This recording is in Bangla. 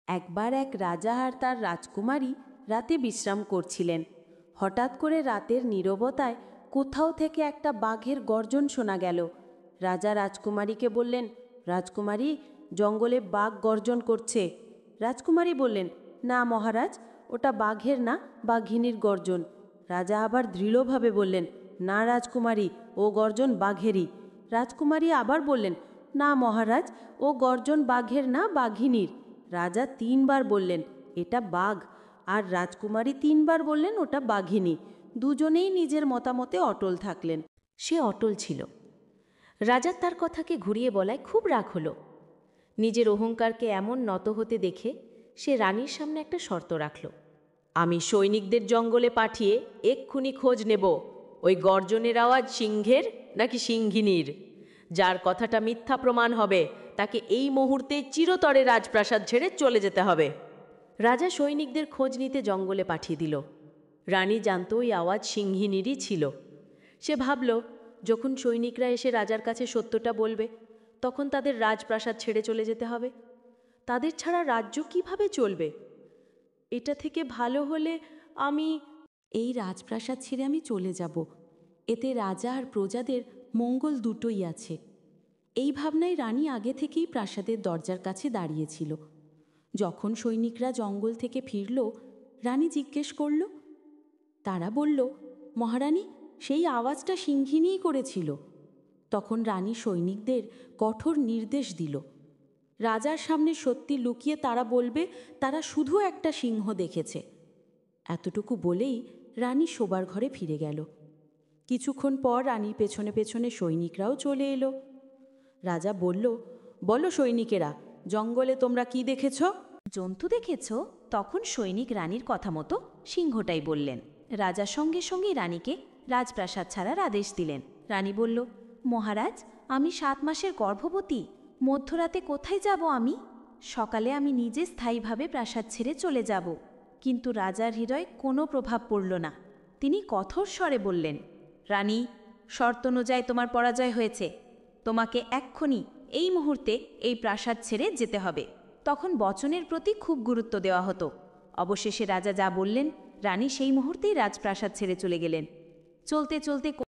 একবার এক রাজা আর তার রাজকুমারী রাতে বিশ্রাম করছিলেন। হঠাৎ করে রাতের নীরবতায় কোথাও থেকে একটা বাঘের গর্জন শোনা গেল। রাজা রাজকুমারীকে বললেন, রাজকুমারী, জঙ্গলে বাঘ গর্জন করছে। রাজকুমারী বললেন, না মহারাজ, ওটা বাঘের না, বাঘিনীর গর্জন। রাজা আবার দৃঢ়ভাবে বললেন, না রাজকুমারী, ও গর্জন বাঘেরই। রাজকুমারী আবার বললেন, না মহারাজ, ও গর্জন বাঘের না, বাঘিনীর। রাজা 3 বার বললেন, এটা বাঘ, আর রাজকুমারী 3 বার বললেন, ওটা বাঘিনী। দুজনেই নিজের মতামতে অটল থাকলেন। সে অটল ছিল। রাজার তার কথাকে ঘুরিয়ে বলায় খুব রাগ হলো। নিজের অহংকারকে এমন নত হতে দেখে সে রানীর সামনে একটা শর্ত রাখল। আমি সৈনিকদের জঙ্গলে পাঠিয়ে এক্ষুনি খোঁজ নেব ওই গর্জনের আওয়াজ সিংহের নাকি সিংহিনীর। যার কথাটা মিথ্যা প্রমাণ হবে তাকে এই মুহূর্তে চিরতরে রাজপ্রাসাদ ছেড়ে চলে যেতে হবে। রাজা সৈনিকদের খোঁজ নিতে জঙ্গলে পাঠিয়ে দিল। রানী জানত ওই আওয়াজ সিংহিনীরই ছিল। সে ভাবল, যখন সৈনিকরা এসে রাজার কাছে সত্যটা বলবে, তখন তাদের রাজপ্রাসাদ ছেড়ে চলে যেতে হবে। তাদের ছাড়া রাজ্য কিভাবে চলবে? এটা থেকে ভালো হলে এই রাজপ্রাসাদ ছেড়ে আমি চলে যাব। এতে রাজা আর প্রজাদের মঙ্গল দুটোই আছে। এই ভাবনায় রানী আগে থেকেই প্রাসাদের দরজার কাছে দাঁড়িয়েছিল। যখন সৈনিকরা জঙ্গল থেকে ফিরল, রানী জিজ্ঞেস করল। তারা বলল, মহারানী, সেই আওয়াজটা সিংহিনীই করেছিল। তখন রানী সৈনিকদের কঠোর নির্দেশ দিল, রাজার সামনে সত্যি লুকিয়ে তারা বলবে তারা শুধু একটা সিংহ দেখেছে। এতটুকু বলেই রানী শোবার ঘরে ফিরে গেল। কিছুক্ষণ পর রানীর পেছনে পেছনে সৈনিকরাও চলে এলো। রাজা বলল, বলো সৈনিকেরা, জঙ্গলে তোমরা কি দেখেছ? জন্তু দেখেছ? তখন সৈনিক রানীর কথা মতো সিংহটাই বললেন। রাজা সঙ্গে সঙ্গেই রানীকে রাজপ্রাসাদ ছাড়ার আদেশ দিলেন। রানী বলল, মহারাজ, আমি 7 মাসের গর্ভবতী। মধ্যরাতে কোথায় যাব আমি? সকালে আমি নিজে স্থায়ীভাবে প্রাসাদ ছেড়ে চলে যাব। কিন্তু রাজার হৃদয়ে কোনো প্রভাব পড়ল না। তিনি কঠোর স্বরে বললেন, রানী, শর্ত অনুযায়ী তোমার পরাজয় হয়েছে। তোমাকে এক্ষুনি এই মুহূর্তে এই প্রাসাদ ছেড়ে যেতে হবে। তখন বচনের প্রতি খুব গুরুত্ব দেওয়া হতো। অবশেষে রাজা যা বললেন, রানী সেই মুহূর্তেই রাজপ্রাসাদ ছেড়ে চলে গেলেন। চলতে চলতে